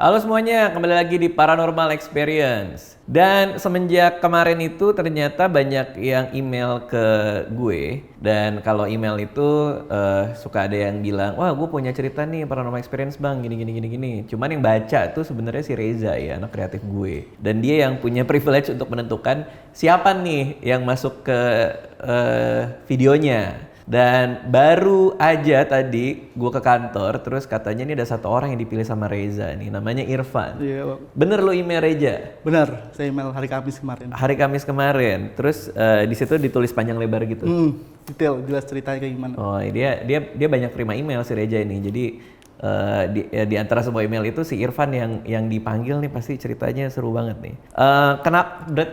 Halo semuanya, kembali lagi di Paranormal Experience. Dan semenjak kemarin itu ternyata banyak yang email ke gue. Dan kalau email itu suka ada yang bilang, wah gue punya cerita nih Paranormal Experience bang, gini. Cuman yang baca tuh sebenarnya si Reza ya, anak kreatif gue. Dan dia yang punya privilege untuk menentukan siapa nih yang masuk ke videonya. Dan baru aja tadi gue ke kantor, terus katanya ini ada satu orang yang dipilih sama Reza nih, namanya Irfan. Iya, Bang. Bener lo email Reza? Benar, saya email hari Kamis kemarin. Hari Kamis kemarin, terus di situ ditulis panjang lebar gitu. Detail, jelas ceritanya kayak gimana. Oh, dia banyak terima email si Reza ini. Jadi di antara semua email itu si Irfan yang dipanggil nih pasti ceritanya seru banget nih.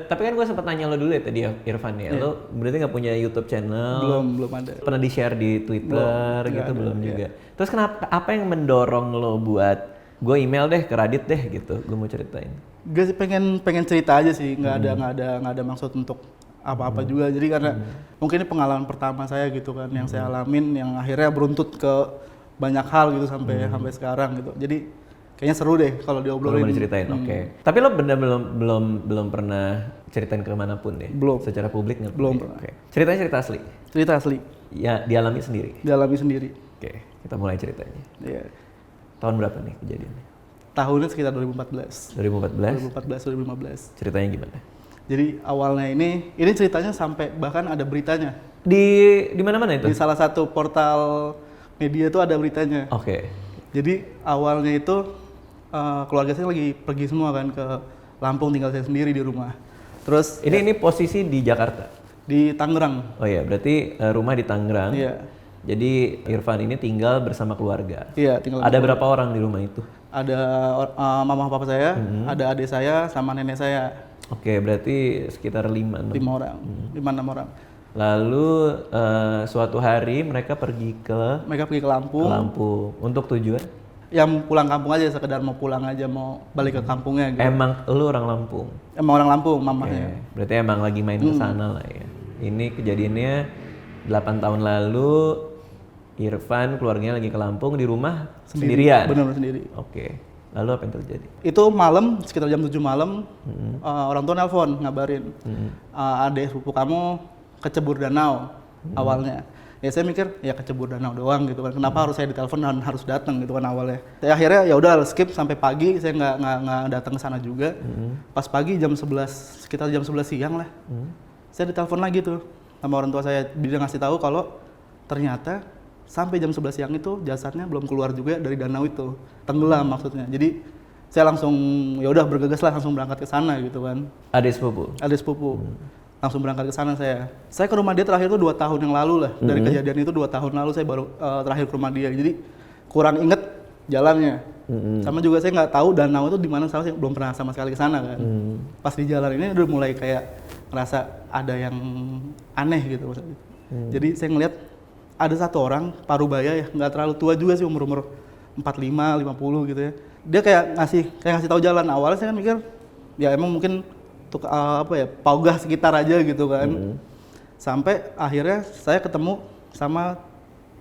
Tapi kan gue sempat nanya lo dulu ya tadi ya Irfan ya. Lo berarti nggak punya YouTube channel? Belum ada. Pernah di-share di Twitter gitu belum juga. Terus kenapa apa yang mendorong lo buat gue email deh ke Radit deh gitu? Gue mau ceritain. Gue sih pengen cerita aja sih, nggak ada maksud untuk apa-apa juga. Jadi karena mungkin ini pengalaman pertama saya gitu kan, yang saya alamin, yang akhirnya beruntut ke banyak hal gitu sampai sekarang gitu. Jadi kayaknya seru deh kalau diobrolin. Belum diceritain, oke. Tapi lo bener belum pernah ceritain ke manapun deh? Belum. Secara publik nggak? Belum pernah. pernah. Okay. Ceritanya cerita asli? Cerita asli. Ya dialami sendiri? Dialami sendiri. Oke, kita mulai ceritanya. Iya. Tahun berapa nih kejadiannya? Tahunnya sekitar 2014. 2015. Ceritanya gimana? Jadi awalnya ini ceritanya sampai bahkan ada beritanya. Di mana-mana itu? Di salah satu portal media itu ada beritanya. Oke. Jadi awalnya itu keluarga saya lagi pergi semua kan ke Lampung, tinggal saya sendiri di rumah. Terus ini posisi di Jakarta? Di Tangerang. Oh iya, berarti rumah di Tangerang. Iya. Jadi Irfan ini tinggal bersama keluarga. Iya, tinggal. Ada berapa orang di rumah itu? Ada mama papa saya, ada adik saya sama nenek saya. Oke, berarti sekitar 5-6 orang. 5-6 orang. Lalu suatu hari mereka pergi ke Lampung. Untuk tujuan? Yang pulang kampung aja, sekedar mau pulang aja, mau balik ke kampungnya gitu. Emang lu orang Lampung? Emang orang Lampung, mamanya. Berarti emang lagi main ke sana lah ya. Ini kejadiannya 8 tahun lalu. Irfan keluarganya lagi ke Lampung, di rumah sendirian? Benar, sendiri. Oke. Lalu apa yang terjadi? Itu malam, sekitar jam 7 malam, orang tua nelpon ngabarin, adek sepupu kamu kecebur danau awalnya. Ya saya mikir ya kecebur danau doang gitu kan, kenapa harus saya ditelepon dan harus datang gitu kan awalnya. Ya, akhirnya ya udah skip sampai pagi, saya nggak datang ke sana juga. Pas pagi jam 11, sekitar jam 11 siang lah, saya ditelepon lagi tuh sama orang tua saya. Dia ngasih tahu kalau ternyata sampai jam 11 siang itu jasadnya belum keluar juga dari danau itu, tenggelam maksudnya. Jadi saya langsung ya udah bergegas lah, langsung berangkat ke sana gitu kan. Adik sepupu. Langsung berangkat ke sana saya. Saya ke rumah dia terakhir itu 2 tahun yang lalu lah. Dari kejadian itu 2 tahun lalu saya baru terakhir ke rumah dia. Jadi kurang inget jalannya. Sama juga saya nggak tahu danau itu di mana, saya belum pernah sama sekali ke sana kan. Pas di jalan ini udah mulai kayak ngerasa ada yang aneh gitu maksudnya. Jadi saya ngeliat ada satu orang parubaya ya, nggak terlalu tua juga sih, umur 45, 50 gitu ya. Dia kayak ngasih tahu jalan. Awalnya saya kan mikir ya emang mungkin paugah sekitar aja gitu kan. Sampai akhirnya saya ketemu sama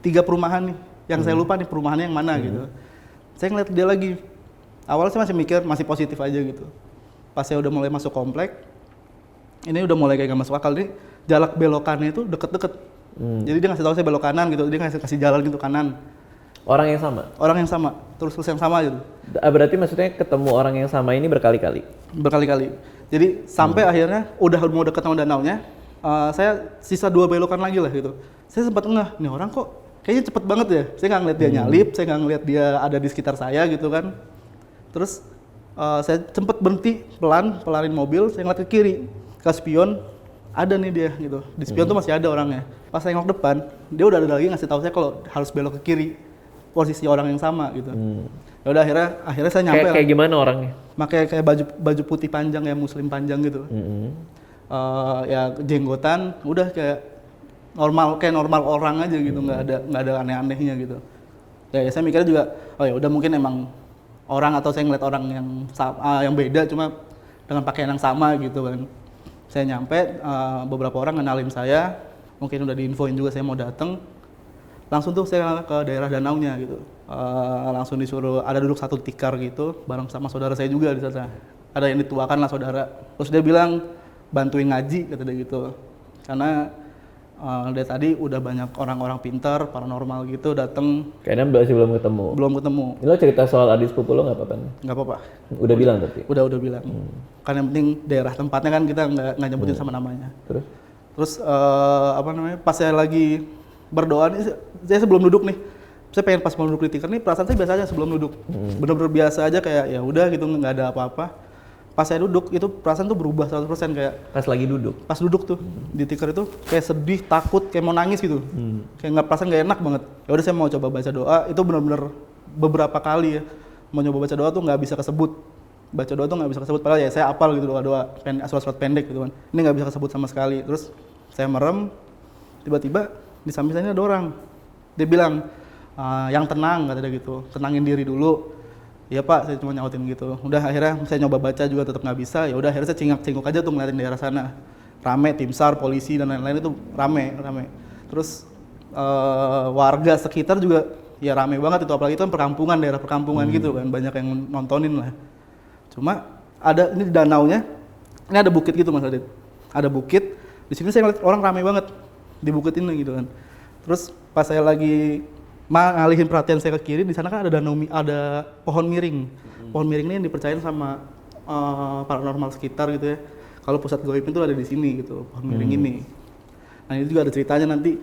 3 perumahan nih, yang saya lupa nih perumahannya yang mana gitu. Saya ngeliat dia lagi. Awalnya saya masih mikir, masih positif aja gitu. Pas saya udah mulai masuk komplek, ini udah mulai kayak gak masuk akal nih. Jalak belokannya itu deket-deket. Jadi dia ngasih tahu saya belok kanan gitu, dia kasih jalan gitu kanan. Orang yang sama? Orang yang sama, terus yang sama gitu. Berarti maksudnya ketemu orang yang sama ini berkali-kali? Berkali-kali. Jadi sampai akhirnya udah mau deket sama danaunya, saya sisa 2 belokan lagi lah gitu. Saya sempat ngeh, nih orang kok kayaknya cepet banget ya. Saya nggak ngeliat dia nyalip, saya nggak ngeliat dia ada di sekitar saya gitu kan. Terus saya sempet berhenti pelanin mobil, saya ngeliat ke kiri, ke spion. Ada nih dia gitu, di spion tuh masih ada orangnya. Pas saya nengok depan, dia udah ada lagi ngasih tahu saya kalau harus belok ke kiri, posisi orang yang sama gitu. Ya udah akhirnya saya nyampe. Kayak gimana orangnya? Pakai kayak baju putih panjang ya, muslim panjang gitu. Ya jenggotan, udah kayak normal orang aja gitu, nggak ada aneh-anehnya gitu. Ya saya mikirnya juga, oh ya udah mungkin emang orang, atau saya ngeliat orang yang beda cuma dengan pakaian yang sama gitu kan. Saya nyampe, beberapa orang ngenalin saya, mungkin udah diinfoin juga saya mau datang. langsung tuh saya ke daerah danaunya gitu. Langsung disuruh ada duduk satu tikar gitu bareng sama saudara saya juga di sana. Ada yang dituakan lah saudara. Terus dia bilang bantuin ngaji kata dia gitu. Karena dari tadi udah banyak orang-orang pintar paranormal gitu datang. Kayaknya masih belum ketemu. Belum ketemu. Lo cerita soal adik sepupu lo nggak apa-apa? Nggak apa-apa. Udah bilang tapi. Udah bilang. Kan yang penting daerah tempatnya kan kita nggak nyebutin sama namanya. Terus apa namanya? Pas saya lagi berdoa nih, saya sebelum duduk nih, saya pengen pas mau duduk di tikar nih, perasaan saya biasa aja sebelum duduk, bener-bener biasa aja kayak ya udah gitu nggak ada apa-apa. Pas saya duduk itu perasaan tuh berubah 100% kayak Pas lagi duduk. pas duduk tuh di tikar itu kayak sedih, takut, kayak mau nangis gitu, kayak nggak perasaan nggak enak banget. Ya udah saya mau coba baca doa, itu bener-bener beberapa kali ya mau nyoba baca doa tuh nggak bisa kesebut. Baca doa tuh nggak bisa kesebut, padahal ya saya apal gitu doa-doa, surat-surat pendek gitu kan. Ini nggak bisa kesebut sama sekali. Terus saya merem, tiba-tiba di samping saya ini ada orang. Dia bilang, yang tenang kata dia gitu, tenangin diri dulu. Iya pak, saya cuma nyautin gitu. Udah akhirnya saya nyoba baca juga tetap nggak bisa. Ya udah akhirnya saya cingak-cinguk aja tuh ngeliatin daerah sana. Rame, tim SAR, polisi dan lain-lain itu rame. Terus warga sekitar juga ya rame banget itu, apalagi itu kan perkampungan, daerah perkampungan gitu kan, banyak yang nontonin lah. Cuma ada ini di danaunya, ini ada bukit gitu Mas Adit. Ada bukit, di sini saya ngeliat orang rame banget di bukit ini gitu kan. Terus pas saya lagi ngalihin perhatian saya ke kiri, di sana kan ada ada pohon miring. Pohon miring ini yang dipercayain sama paranormal sekitar gitu ya. Kalau pusat gaib itu ada di sini gitu, pohon miring ini. Nah ini juga ada ceritanya nanti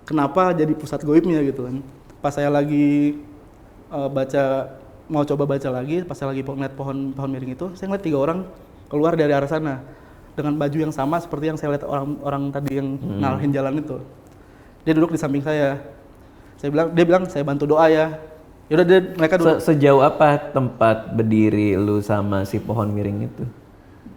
kenapa jadi pusat gaibnya gitu kan. Pas saya lagi mau coba baca lagi, pas saya lagi ngeliat pohon miring itu, saya ngeliat 3 orang keluar dari arah sana dengan baju yang sama seperti yang saya lihat orang tadi yang ngalahin jalan itu. Dia duduk di samping saya. Dia bilang saya bantu doa ya. Yaudah mereka duduk. Sejauh apa tempat berdiri lu sama si pohon miring itu?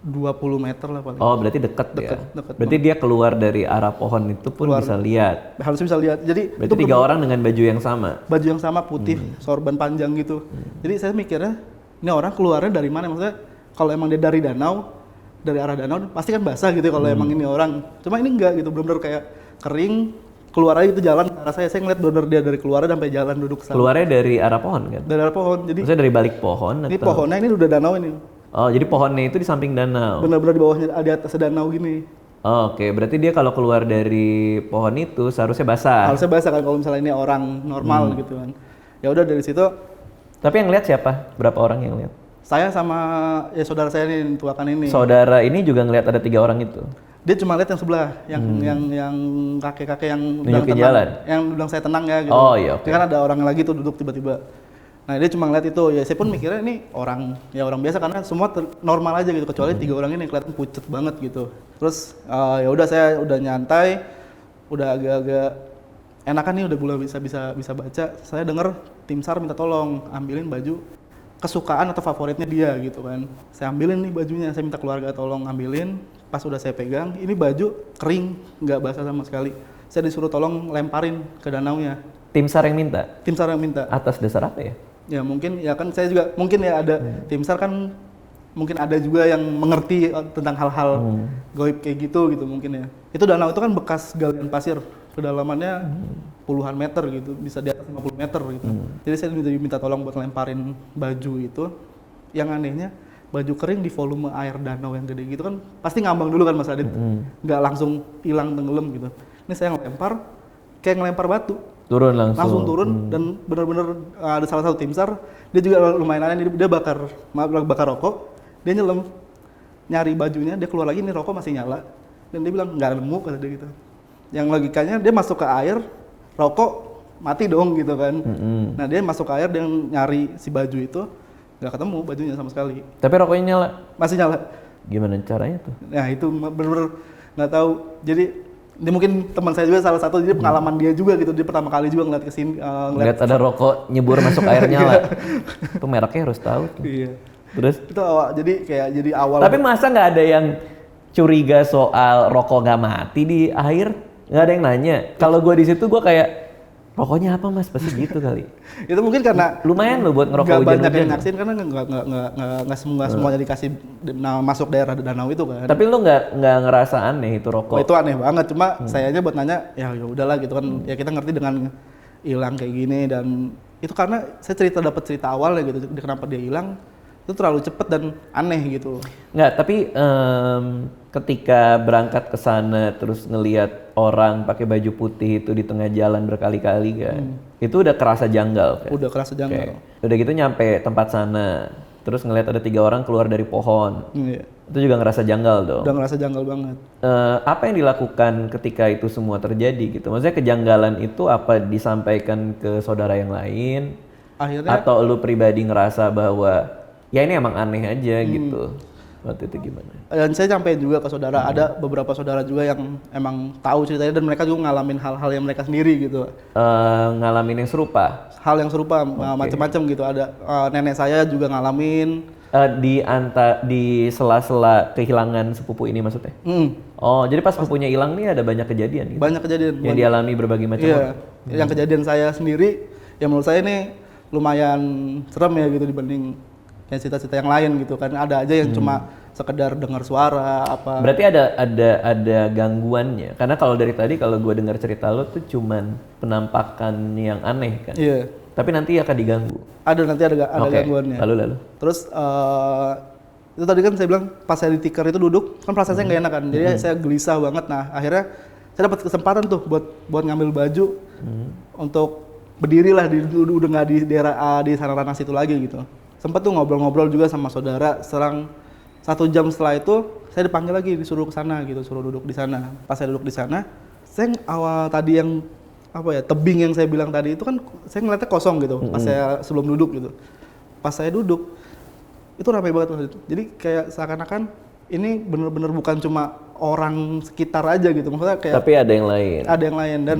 20 meter lah paling. Oh berarti dekat ya? Deket Berarti dia keluar dari arah pohon itu pun bisa lihat? Harusnya bisa lihat. Jadi berarti itu 3 orang dengan baju yang sama? Baju yang sama putih, sorban panjang gitu. Jadi saya mikirnya, ini orang keluarnya dari mana? Maksudnya kalau emang dia dari danau, dari arah danau pasti kan basah gitu kalau emang ini orang. Cuma ini enggak gitu, benar-benar kayak kering. Keluar aja itu jalan ke arah saya ngeliat bener dia dari keluarnya sampai jalan duduk sana. Keluarnya dari arah pohon kan? Dari arah pohon, jadi maksudnya dari balik pohon? Ini atau? pohonnya ini udah danau ini. Oh jadi pohonnya itu di samping danau? Bener-bener di bawahnya, di atas danau gini. Oh, oke, berarti dia kalau keluar dari pohon itu seharusnya basah? Harusnya basah kan kalau misalnya ini orang normal gitu kan. Ya udah dari situ. Tapi yang lihat siapa? Berapa orang yang lihat? Saya sama ya saudara saya ini, tuakan ini. Saudara ini juga ngelihat ada 3 orang itu? Dia cuma lihat yang sebelah, yang kakek-kakek yang nunjukin jalan, yang bilang saya tenang ya gitu. Oh iya oke. Kan ada orang lagi tuh duduk tiba-tiba. Nah dia cuma ngeliat itu, ya saya pun mikirnya ini orang biasa karena semua normal aja gitu, kecuali 3 orang ini kelihatan pucet banget gitu. Terus ya udah saya udah nyantai, udah agak-agak enakan nih, udah mulai bisa baca. Saya denger tim SAR minta tolong ambilin baju kesukaan atau favoritnya dia gitu kan. Saya ambilin nih bajunya, saya minta keluarga tolong ambilin. Pas udah saya pegang, ini baju kering, nggak basah sama sekali. Saya disuruh tolong lemparin ke danaunya. Tim SAR yang minta? Tim SAR yang minta. Atas dasar apa ya? Ya mungkin, ya kan saya juga, mungkin ya ada tim SAR kan, mungkin ada juga yang mengerti tentang hal-hal gaib kayak gitu mungkin ya. Itu danau itu kan bekas galian pasir, kedalamannya puluhan meter gitu, bisa di atas 50 meter gitu. Jadi saya minta tolong buat lemparin baju itu. Yang anehnya, baju kering di volume air danau yang gede gitu kan pasti ngambang dulu kan Mas Adit, nggak langsung hilang tenggelam gitu. Ini saya ngelempar kayak ngelempar batu, turun langsung turun dan benar-benar ada salah satu tim SAR, dia juga lumayan aneh, dia bakar rokok, dia nyelam nyari bajunya, dia keluar lagi, nih rokok masih nyala dan dia bilang nggak nemu kata dia gitu. Yang logikanya dia masuk ke air, rokok mati dong gitu kan. Nah dia masuk ke air, dia nyari si baju itu, nggak ketemu bajunya sama sekali. Tapi rokoknya nyala? Masih nyala. Gimana caranya tuh? Nah itu bener-bener nggak tahu. Jadi ini mungkin teman saya juga salah satu, jadi pengalaman dia juga gitu. Dia pertama kali juga ngeliat kesini. Ngeliat ada rokok nyebur masuk air nyala. Itu mereknya harus tahu tuh. Iya. Terus? Itu awal, jadi awal. Tapi masa nggak ada yang curiga soal rokok nggak mati di air? Nggak ada yang nanya. Kalau gue di situ gue kayak, rokoknya apa mas? Pasti gitu kali. Itu mungkin karena lumayan loh buat ngerokok hujan-hujan. Banyak yang naksin karena nggak semuanya dikasih masuk daerah danau itu kan. Tapi lu nggak ngerasa aneh itu rokok? Oh, itu aneh banget. Cuma sayanya buat nanya, ya udahlah gitu kan. Ya kita ngerti dengan hilang kayak gini, dan itu karena saya dapat cerita awalnya gitu, kenapa dia hilang itu terlalu cepet dan aneh gitu. Nggak, tapi ketika berangkat ke sana terus ngelihat orang pakai baju putih itu di tengah jalan berkali-kali kan, itu udah kerasa janggal kan? Udah kerasa janggal. Oke. Udah gitu nyampe tempat sana, terus ngelihat ada 3 orang keluar dari pohon, Iya. itu juga ngerasa janggal dong. Udah ngerasa janggal banget. Apa yang dilakukan ketika itu semua terjadi gitu? Maksudnya kejanggalan itu apa disampaikan ke saudara yang lain? Akhirnya Atau lu pribadi ngerasa bahwa ya ini emang aneh aja gitu? Waktu itu gimana? dan saya sampai juga ke saudara, ada beberapa saudara juga yang emang tahu ceritanya dan mereka juga ngalamin hal-hal yang mereka sendiri gitu. Ngalamin yang serupa? Hal yang serupa, macam-macam gitu. Ada nenek saya juga ngalamin. Di sela-sela kehilangan sepupu ini maksudnya? Oh, jadi pas sepupunya hilang nih ada banyak kejadian gitu? Banyak kejadian. Yang dialami berbagai macam orang? Iya, yang kejadian saya sendiri, yang menurut saya ini lumayan serem ya gitu dibanding yang cerita-cerita yang lain gitu kan. Ada aja yang cuma sekedar dengar suara apa. Berarti ada gangguannya. Karena kalau dari tadi kalau gue dengar cerita lo tuh cuman penampakan yang aneh kan. Iya. Tapi nanti akan diganggu. Nanti ada Oke. gangguannya. Lalu. Terus itu tadi kan saya bilang pas saya di tikar itu duduk kan prosesnya nggak enak kan. Jadi saya gelisah banget. Nah, akhirnya saya dapat kesempatan tuh buat ngambil baju untuk berdiri lah udah nggak di daerah di sana ranah situ lagi gitu. Sempat tuh ngobrol-ngobrol juga sama saudara. Serang 1 jam setelah itu saya dipanggil lagi, disuruh ke sana gitu, suruh duduk di sana. Pas saya duduk di sana, saya awal tadi yang tebing yang saya bilang tadi itu kan saya ngeliatnya kosong gitu. Pas saya sebelum duduk gitu. Pas saya duduk itu ramai banget. Jadi kayak seakan-akan ini bener-bener bukan cuma orang sekitar aja gitu. Maksudnya kayak Tapi ada yang lain. ada yang lain dan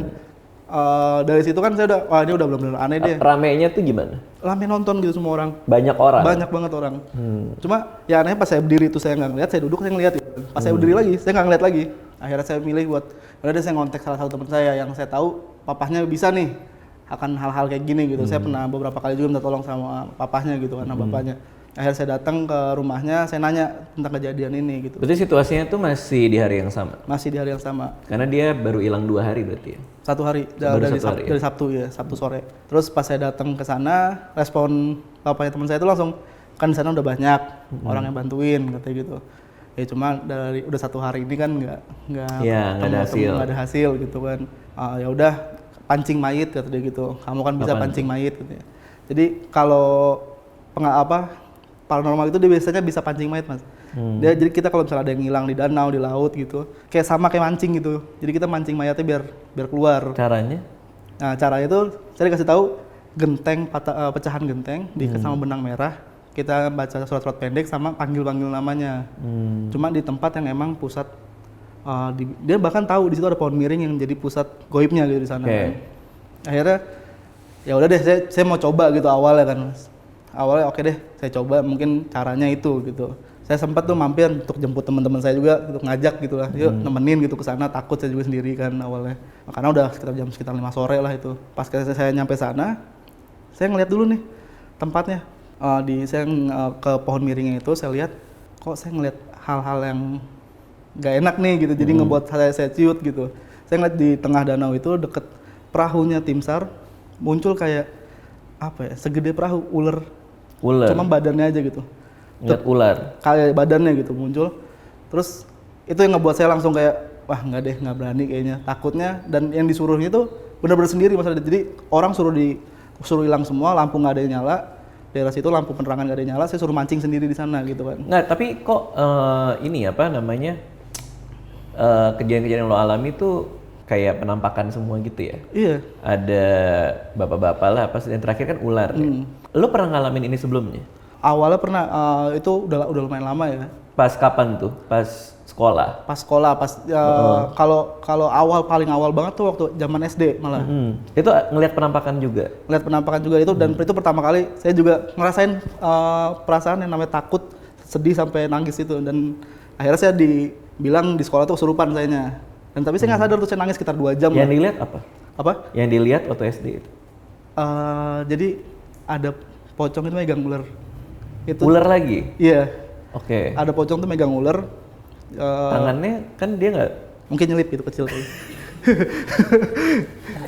dari situ kan saya udah, wah ini udah benar-benar aneh deh. Ramenya tuh gimana? Rame nonton gitu semua orang. Banyak orang? Banyak banget orang. Cuma ya anehnya pas saya berdiri itu saya nggak ngeliat, saya duduk saya ngeliat gitu. Pas saya berdiri lagi, saya nggak ngeliat lagi. Akhirnya saya milih buat, udah saya ngontek salah satu teman saya yang saya tahu papahnya bisa nih akan hal-hal kayak gini gitu. Saya pernah beberapa kali juga minta tolong sama papahnya gitu kan, bapaknya. Akhirnya saya datang ke rumahnya, saya nanya tentang kejadian ini gitu. Berarti situasinya tuh masih di hari yang sama? Masih di hari yang sama. Karena dia baru hilang 2 hari berarti ya? 1 hari, dari Sabtu ya, Sabtu sore. Terus pas saya datang ke sana, respon bapaknya teman saya itu langsung, kan di sana udah banyak orang yang bantuin katanya gitu. Ya cuma udah 1 hari ini kan nggak ada hasil gitu kan. Ya udah pancing mayit kata dia gitu. Kamu kan bisa pancing mayit gitu ya. Jadi kalau paranormal itu dia biasanya bisa pancing mayit, Mas. Jadi kita kalau misalnya ada yang hilang di danau, di laut gitu, kayak mancing gitu. Jadi kita mancing mayatnya biar keluar. Caranya? Nah, caranya itu saya dikasih tahu genteng, pecahan genteng diikat sama benang merah. Kita baca surat-surat pendek sama panggil-panggil namanya. Cuma di tempat yang emang pusat dia bahkan tahu di situ ada pohon miring yang jadi pusat goibnya gitu di sana. Kan. Akhirnya ya udah deh saya mau coba gitu awalnya kan, Mas. Awalnya oke deh saya coba mungkin caranya itu gitu. Saya sempat tuh mampir untuk jemput teman-teman saya juga untuk ngajak gitu lah, yuk nemenin gitu ke sana. Takut saya juga sendiri kan awalnya, karena udah sekitar 5 sore lah itu. Pas saya nyampe sana, saya ngeliat dulu nih tempatnya. Saya ke pohon miringnya itu, saya lihat kok saya ngeliat hal-hal yang gak enak nih gitu, jadi ngebuat saya ciut gitu. Saya ngeliat di tengah danau itu deket perahunya tim SAR muncul kayak segede perahu ular. Cuma badannya aja gitu. Ngeliat ular? Kayak badannya gitu muncul. Terus itu yang ngebuat saya langsung kayak, wah nggak deh, nggak berani kayaknya. Takutnya, dan yang disuruhnya itu benar-benar sendiri masalah. Jadi orang suruh hilang semua, lampu nggak ada yang nyala. Daerah situ lampu penerangan nggak ada yang nyala, saya suruh mancing sendiri di sana gitu kan. Nggak, tapi kok kejadian-kejadian yang lo alami tuh kayak penampakan semua gitu ya? Iya. Ada bapak-bapak lah, pas yang terakhir kan ular ya? Lo pernah ngalamin ini sebelumnya? Awalnya pernah, itu udah lumayan lama ya. Pas kapan tuh? Pas sekolah? Pas sekolah, kalau paling awal banget tuh waktu zaman SD malah. Itu ngelihat penampakan juga? Ngelihat penampakan juga itu, dan itu pertama kali saya juga ngerasain perasaan yang namanya takut, sedih sampai nangis itu. Dan akhirnya saya dibilang di sekolah tuh kesurupan sayanya. Dan tapi saya nggak sadar tuh saya nangis sekitar 2 jam. Yang dilihat apa? Apa? Yang dilihat waktu SD itu? Jadi ada pocong itu megang ular. Ular lagi? Iya. Oke. Ada pocong tuh megang ular. Tangannya kan dia nggak? Mungkin nyelip gitu kecil tuh.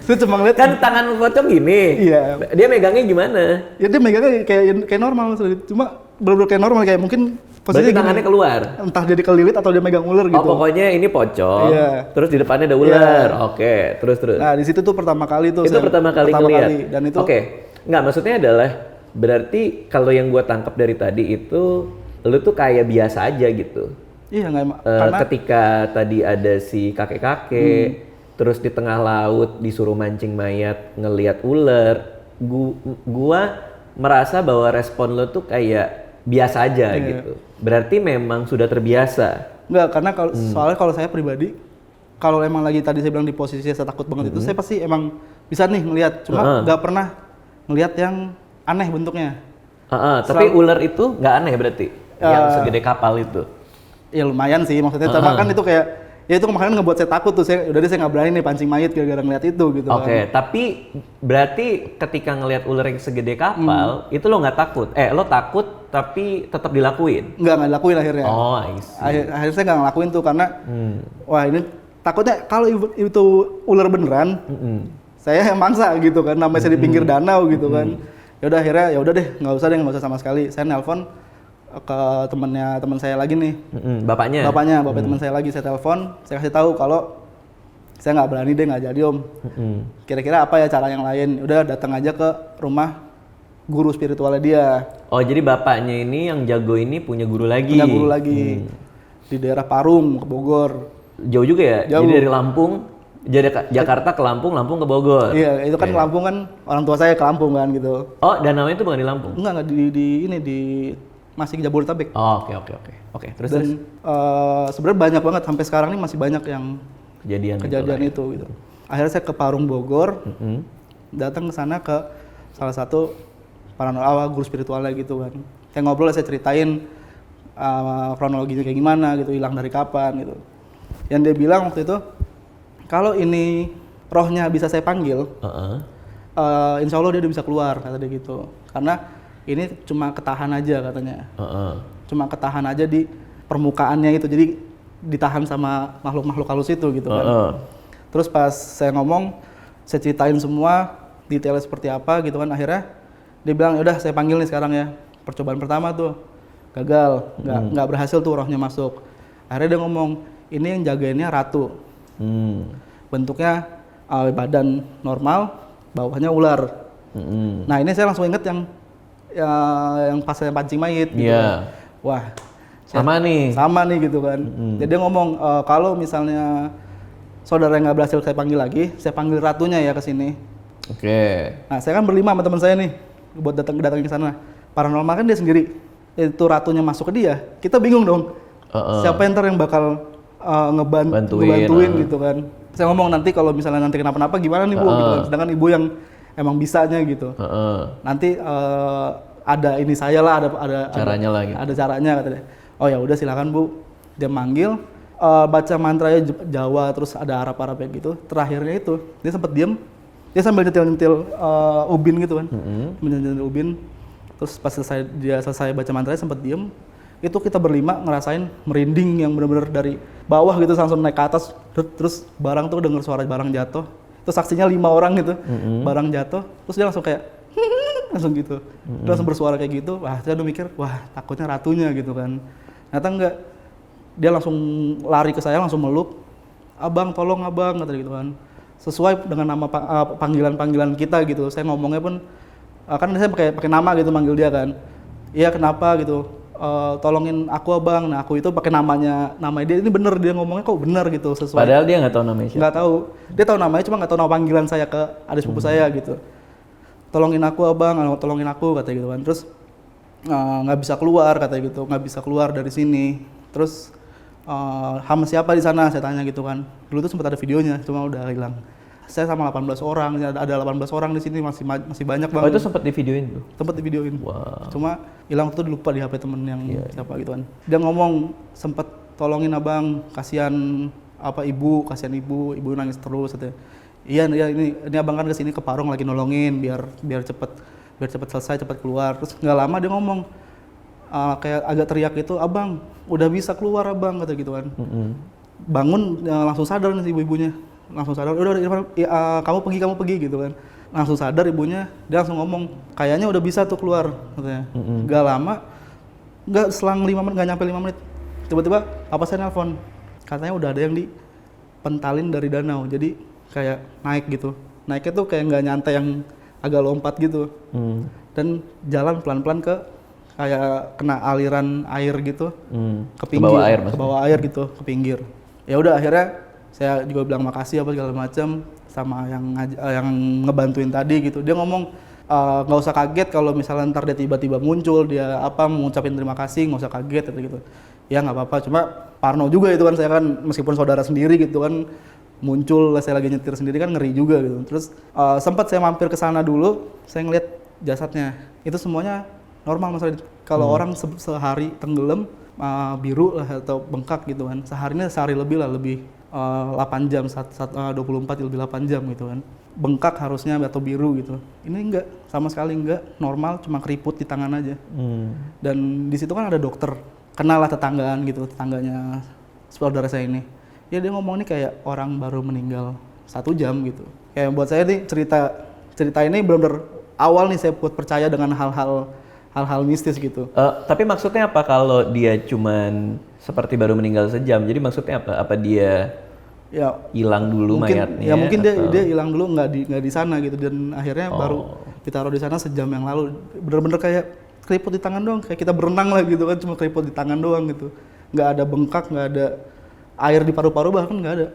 Saya cuma ngeliat Kan tangan pocong gini. Iya. Dia megangnya gimana? ya dia megangnya kayak normal, cuma bener-bener kayak normal, kayak mungkin Berarti posisinya tangannya gini. keluar. Entah dia dikelilit atau dia megang ular gitu. Oh pokoknya ini pocong, Iya. terus di depannya ada ular. Oke, terus. Nah di situ tuh pertama kali tuh Itu saya- pertama kali ngeliat. dan itu Oke, nggak maksudnya adalah berarti kalau yang gua tangkap dari tadi itu lu tuh kayak biasa aja gitu. iya nggak emang Eh, ketika tadi ada si kakek-kakek, terus di tengah laut disuruh mancing mayat ngelihat ular, gua merasa bahwa respon lo tuh kayak biasa aja gitu. Berarti memang sudah terbiasa. nggak, karena kalau soalnya kalau saya pribadi, kalau emang lagi tadi saya bilang di posisi saya takut banget itu, saya pasti emang bisa nih ngelihat, cuma nggak pernah ngelihat yang aneh bentuknya. Tapi ular itu nggak aneh berarti, yang segede kapal itu. Ya lumayan sih maksudnya, cuma kan itu kayak ya itu kemarin ngebuat saya takut tuh, saya udah deh saya nggak berani nih pancing mayat gara-gara ngeliat itu gitu Oke, kan. tapi berarti ketika ngelihat ular yang segede kapal, itu lo nggak takut? Lo takut tapi tetap dilakuin? Nggak dilakuin akhirnya. Oh, I see. Akhirnya saya nggak ngelakuin tuh karena wah ini takutnya kalau itu ular beneran, saya yang mangsa gitu kan, namanya saya di pinggir danau gitu kan. Ya udah akhirnya ya udah deh nggak usah sama sekali. Saya nelpon ke teman saya lagi nih. Bapaknya? Bapak teman saya lagi, saya telepon, saya kasih tahu kalau saya nggak berani deh, nggak jadi om. Kira-kira apa ya cara yang lain? Udah datang aja ke rumah guru spiritualnya dia. Oh, jadi bapaknya ini yang jago ini punya guru lagi? Punya guru lagi di daerah Parung, ke Bogor. Jauh juga ya? Jauh. Jadi dari Lampung, Jakarta ke Lampung, Lampung ke Bogor? Iya, itu kan Lampung kan, orang tua saya ke Lampung kan gitu. Oh, danau itu bukan di Lampung? Enggak di masih di Jabodetabek. Oh, oke. Terus Dan sebenarnya banyak banget, sampai sekarang ini masih banyak yang kejadian itu gitu. Akhirnya saya ke Parung Bogor, datang ke sana ke salah satu paranormal guru spiritualnya gitu kan. Saya ngobrol, saya ceritain kronologinya kayak gimana gitu, hilang dari kapan gitu. Yang dia bilang waktu itu, kalau ini rohnya bisa saya panggil, insya Allah dia udah bisa keluar, kata dia gitu. Karena ini cuma ketahan aja katanya, cuma ketahan aja di permukaannya itu, jadi ditahan sama makhluk-makhluk halus itu gitu kan. Terus pas saya ngomong, saya ceritain semua detailnya seperti apa gitu kan, akhirnya dia bilang udah saya panggil nih sekarang ya. Percobaan pertama tuh gagal, nggak berhasil tuh rohnya masuk. Akhirnya dia ngomong, ini yang jagainnya ratu, bentuknya badan normal, bawahnya ular. Nah ini saya langsung inget yang pas saya pancing mayit gitu. Iya. Wah, Sama nih gitu kan. Jadi dia ngomong kalau misalnya saudara yang nggak berhasil saya panggil lagi, saya panggil ratunya ya ke sini. Oke. Nah saya kan berlima sama teman saya nih buat datang ke sana. Paranormal kan dia sendiri. Itu ratunya masuk ke dia, kita bingung dong. Siapa yang ntar yang bakal ngebantuin gitu kan. Saya ngomong nanti kalau misalnya nanti kenapa-napa gimana nih Bu gitu kan. Sedangkan ibu yang emang bisanya gitu. Nanti ada ini saya lah, ada Caranya lah gitu. ada caranya kata dia. Oh ya udah silakan Bu. Dia manggil, baca mantranya Jawa, terus ada Arab-Arabnya gitu. Terakhirnya itu dia sempat diem, dia sambil nyetil ubin gitu kan, nyetil ubin. Terus pas dia selesai baca mantranya sempat diem. Itu kita berlima ngerasain merinding yang benar-benar dari bawah gitu langsung naik ke atas, terus barang tuh dengar suara barang jatuh. Itu saksinya 5 orang gitu, barang jatuh, terus dia langsung kayak langsung gitu, dia langsung bersuara kayak gitu. Wah saya udah mikir, wah takutnya ratunya gitu kan. Ternyata enggak, dia langsung lari ke saya, langsung meluk, abang tolong abang kata gitu kan. Sesuai dengan nama panggilan kita gitu. Saya ngomongnya pun kan saya pakai nama gitu manggil dia kan. Iya kenapa gitu. Tolongin aku abang. Nah aku itu pakai nama dia ini bener, dia ngomongnya kok bener gitu sesuai. Padahal dia nggak tahu namanya siapa. Nggak tahu, dia tahu namanya cuma nggak tahu nama panggilan saya ke adik sepupu saya gitu. Tolongin aku abang, tolongin aku kata gitu kan. Terus nggak bisa keluar kata gitu, nggak bisa keluar dari sini. Terus sama siapa di sana saya tanya gitu kan. Dulu tuh sempat ada videonya cuma udah hilang. Saya sama 18 orang, ada 18 orang di sini, masih banyak banget. Oh itu sempat di videoin tuh? Sempat di videoin. Wow. Cuma hilang tuh lupa di HP temen yang siapa gitu kan. Dia ngomong sempet tolongin abang, kasihan ibu nangis terus katanya. Iya ini abang kan kesini ke Parung lagi nolongin biar cepet selesai, cepet keluar. Terus nggak lama dia ngomong kayak agak teriak itu, abang udah bisa keluar abang kata gitu kan. Bangun langsung sadar nih ibu-ibunya. langsung sadar, udah Irfan, kamu pergi gitu kan. Langsung sadar ibunya, dia langsung ngomong, kayaknya udah bisa tuh keluar katanya. Gak lama, gak selang 5 menit, gak nyampe 5 menit, tiba-tiba apa saya nelpon, katanya udah ada yang dipentalin dari danau, jadi kayak naik gitu. Naiknya tuh kayak nggak nyantai, yang agak lompat gitu. Dan jalan pelan-pelan ke kayak kena aliran air gitu, ke pinggir, ke bawah air gitu, ke pinggir. Ya udah akhirnya saya juga bilang makasih apa segala macam sama yang ngebantuin tadi gitu. Dia ngomong nggak usah kaget kalau misalnya ntar dia tiba-tiba muncul, dia mengucapin terima kasih, nggak usah kaget gitu. Ya nggak apa-apa, cuma parno juga itu kan, saya kan meskipun saudara sendiri gitu kan, muncul saya lagi nyetir sendiri kan ngeri juga gitu. Terus sempat saya mampir ke sana dulu, saya ngeliat jasadnya, itu semuanya normal Mas Radit. Kalau orang sehari tenggelam biru lah atau bengkak gitu kan, sehari lebih lah, lebih 8 jam, 24 lebih 8 jam gitu kan. Bengkak harusnya atau biru gitu. Ini enggak, sama sekali enggak, normal, cuma keriput di tangan aja. Dan di situ kan ada dokter, kenal lah tetanggaan gitu, tetangganya saudara saya ini. Ya dia ngomong nih kayak orang baru meninggal 1 jam gitu. Kayak buat saya nih cerita ini benar-benar awal nih saya buat percaya dengan hal-hal mistis gitu. Tapi maksudnya apa kalau dia cuman seperti baru meninggal sejam? Jadi maksudnya apa? Apa dia hilang dulu mungkin, mayatnya? Ya mungkin dia hilang dulu nggak di sana gitu, dan akhirnya baru ditaruh di sana sejam yang lalu. Bener-bener kayak keriput di tangan doang, kayak kita berenang lah gitu kan, cuma keriput di tangan doang gitu. Nggak ada bengkak, nggak ada air di paru-paru, bahkan nggak ada.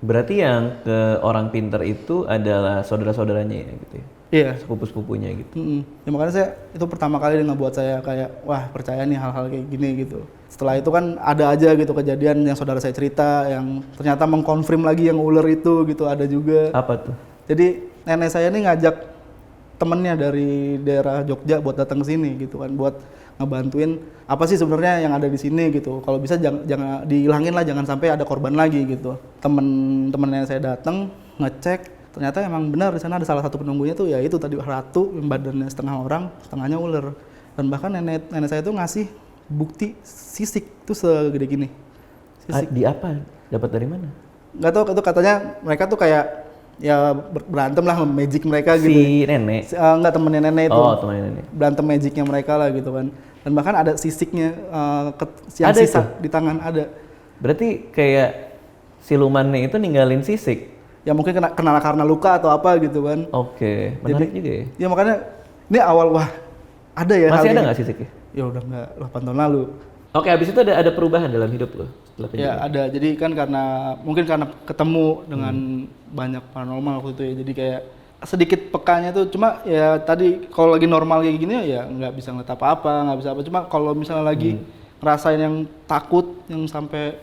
Berarti yang ke orang pinter itu adalah saudara-saudaranya ya gitu ya? Iya. Sepupu-sepupunya gitu. Ya makanya saya, itu pertama kali dia ngebuat saya kayak, wah percaya nih hal-hal kayak gini gitu. Setelah itu kan ada aja gitu kejadian yang saudara saya cerita, yang ternyata mengkonfirm lagi yang ular itu gitu, ada juga. Apa tuh? Jadi nenek saya nih ngajak temennya dari daerah Jogja buat datang ke sini gitu kan, buat ngebantuin apa sih sebenarnya yang ada di sini gitu. Kalau bisa jangan dihilangin lah, jangan sampai ada korban lagi gitu. Temen nenek saya datang ngecek, ternyata emang benar di sana ada salah satu penunggunya tuh, ya itu tadi ratu, badannya setengah orang, setengahnya ular. Dan bahkan nenek saya tuh ngasih bukti sisik tuh segede gini. Sisik. Di apa? Dapat dari mana? Nggak tahu, itu katanya mereka tuh kayak ya berantem lah, magic mereka gitu. Si nenek? Enggak, temennya nenek itu. Oh, temennya nenek. Berantem magicnya mereka lah gitu kan. Dan bahkan ada sisiknya yang ada sisa itu? di tangan, ada. Berarti kayak silumannya itu ninggalin sisik? Ya mungkin kena karena luka atau apa gitu kan. Oke, menarik juga ya. Ya makanya ini awal, wah ada ya. Masih ada nggak sisiknya? Ya udah nggak, 8 tahun lalu. Oke, habis itu ada perubahan dalam hidup lo setelah Ya ada, jadi kan mungkin karena ketemu dengan banyak paranormal waktu itu ya, jadi kayak sedikit pekanya tuh. Cuma ya tadi kalau lagi normal kayak gini ya nggak bisa ngeliat apa-apa, nggak bisa apa. Cuma kalau misalnya lagi ngerasain yang takut, yang sampai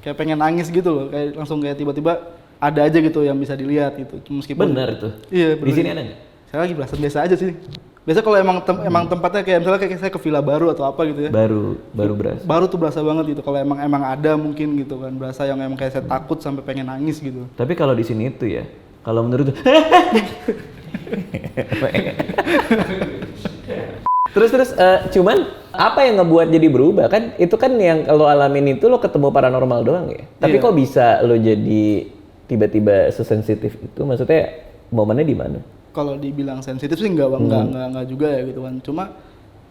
kayak pengen nangis gitu loh, kayak langsung kayak tiba-tiba ada aja gitu yang bisa dilihat gitu. Meskipun benar itu. Iya, di sini ada nggak? Saya lagi biasa aja sih. Biasa kalau emang tempatnya kayak misalnya kayak saya ke villa baru atau apa gitu ya. Baru berasa. Baru tuh berasa banget gitu. Kalau emang ada mungkin gitu kan, berasa yang emang kayak saya takut sampai pengen nangis gitu. Tapi kalau di sini itu ya, kalau menurut terus cuman apa yang ngebuat jadi berubah kan? Itu kan yang lo alamin itu lo ketemu paranormal doang ya. Tapi kok bisa lo jadi tiba-tiba sesensitif itu? Maksudnya momennya di mana? Kalau dibilang sensitif sih enggak juga ya gitu kan. Cuma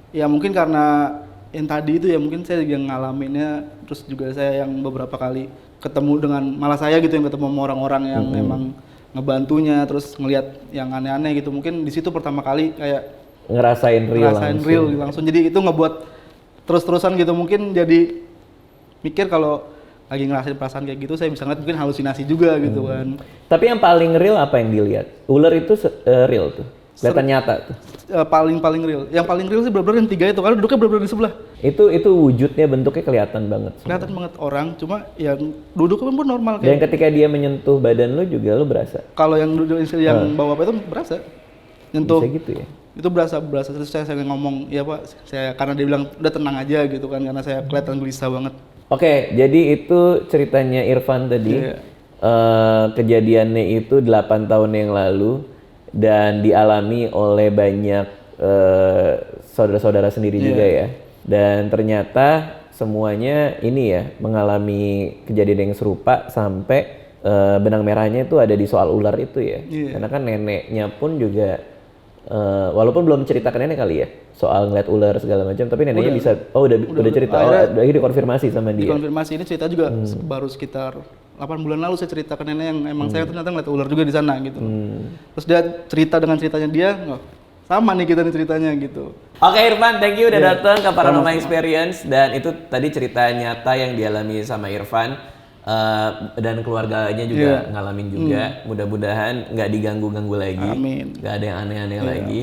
ya mungkin karena yang tadi itu ya, mungkin saya yang ngalaminnya, terus juga saya yang beberapa kali ketemu dengan, malah saya gitu yang ketemu sama orang-orang yang emang ngebantunya, terus ngelihat yang aneh-aneh gitu. Mungkin di situ pertama kali kayak ngerasain real langsung. Jadi itu ngebuat terus-terusan gitu. Mungkin jadi mikir kalau lagi ngerasain perasaan kayak gitu, saya bisa ngeliat mungkin halusinasi juga gitu kan. Tapi yang paling real apa yang dilihat? Ular itu real tuh? Kelihatan nyata tuh? Paling real. Yang paling real sih bener-bener yang 3 itu, karena duduknya bener-bener di sebelah. Itu wujudnya, bentuknya kelihatan banget. Kelihatan banget orang, cuma yang duduknya pun normal. Dan ketika dia menyentuh badan lu juga lu berasa? Kalau yang duduk yang bawa apa itu berasa. Nyentuh. Bisa gitu ya? Itu berasa. Terus saya ngomong, ya Pak, karena dia bilang udah tenang aja gitu kan, karena saya kelihatan gelisah banget. Oke, jadi itu ceritanya Irfan tadi. Kejadiannya itu 8 tahun yang lalu dan dialami oleh banyak saudara-saudara sendiri juga ya. Dan ternyata semuanya ini ya mengalami kejadian yang serupa sampai benang merahnya itu ada di soal ular itu ya. Iya. Karena kan neneknya pun juga walaupun belum cerita ke nenek kali ya soal ngeliat ular segala macam, tapi neneknya bisa udah cerita, lagi dikonfirmasi sama dia. Dikonfirmasi ini cerita juga baru sekitar 8 bulan lalu saya cerita ke nenek yang emang saya ternyata ngeliat ular juga di sana gitu. Terus dia cerita dengan ceritanya dia, oh, sama nih kita nih ceritanya gitu. Oke Irfan, thank you udah datang ke Paranormal Experience, dan itu tadi cerita nyata yang dialami sama Irfan dan keluarganya juga ngalamin juga. Mudah-mudahan nggak diganggu-ganggu lagi, nggak ada yang aneh-aneh lagi,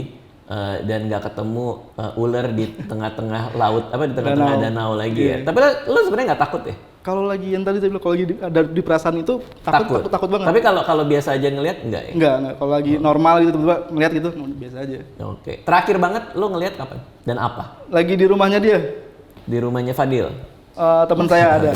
dan nggak ketemu ular di tengah-tengah laut, apa di tengah-tengah danau lagi ya. Tapi lo sebenarnya nggak takut ya? Kalau lagi yang tadi saya bilang, kalau lagi ada di perasaan itu takut banget. Tapi kalau biasa aja ngelihat enggak ya? Enggak. Kalau lagi normal gitu tiba-tiba ngeliat gitu biasa aja. Oke. Terakhir banget lo ngelihat kapan? Dan apa? Lagi di rumahnya dia. Di rumahnya Fadil. Teman saya ada.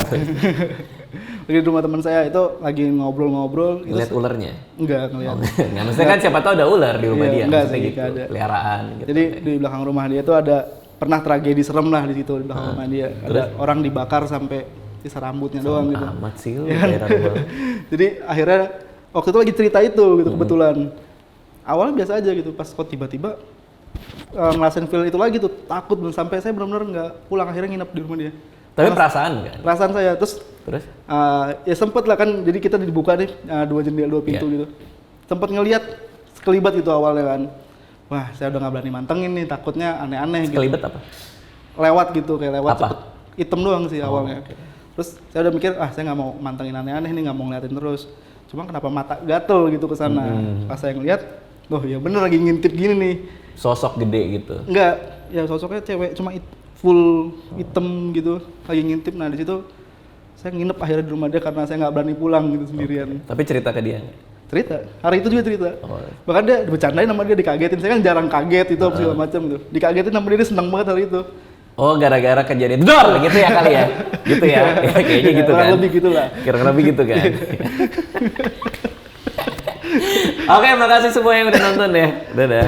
Lagi di rumah teman saya itu lagi ngobrol-ngobrol. Ngeliat ularnya? Enggak ngeliat. Nggak, maksudnya kan siapa tahu ada ular di rumah dia. Enggak maksudnya sih, gitu. ada. Peliharaan gitu. Jadi di belakang rumah dia tuh ada pernah tragedi serem lah di situ di belakang rumah dia. Ada orang dibakar sampai sisa rambutnya doang gitu. Amat sih lu Ya kan? daerah rumah. Jadi akhirnya waktu itu lagi cerita itu gitu kebetulan. Awalnya biasa aja gitu, pas kok tiba-tiba ngerasain feel itu lagi tuh, takut dan sampai saya benar-benar nggak pulang, akhirnya nginep di rumah dia. Tapi perasaan kan? Perasaan saya terus ya sempet lah kan, jadi kita dibuka nih 2 jendela 2 pintu gitu. Sempet ngelihat sekelibat gitu awalnya kan. Wah, saya udah nggak berani mantengin nih, takutnya aneh-aneh gitu. Sekelibat apa? Lewat gitu, kayak lewat Apa? cepet, hitam doang sih awalnya. Okay. Terus saya udah mikir, saya nggak mau mantengin aneh-aneh nih, nggak mau ngeliatin terus. Cuma kenapa mata gatel gitu ke sana. Pas saya ngeliat, oh ya bener lagi ngintip gini nih. Sosok gede gitu? Enggak, ya sosoknya cewek, cuma full hitam gitu, lagi ngintip. Nah di situ saya nginep akhirnya di rumah dia karena saya nggak berani pulang gitu sendirian. Tapi cerita ke dia? Cerita, hari itu juga cerita. Bahkan dia bercandain sama dia, dikagetin. Saya kan jarang kaget itu segala macam gitu. Dikagetin sama dia seneng banget hari itu. Oh, gara-gara kejadian dor gitu ya kali ya? Gitu ya? Kayaknya gitu kan? Kurang lebih gitulah. Kira-kira lebih gitu kan? Oke, makasih semua yang udah nonton ya. Dadah.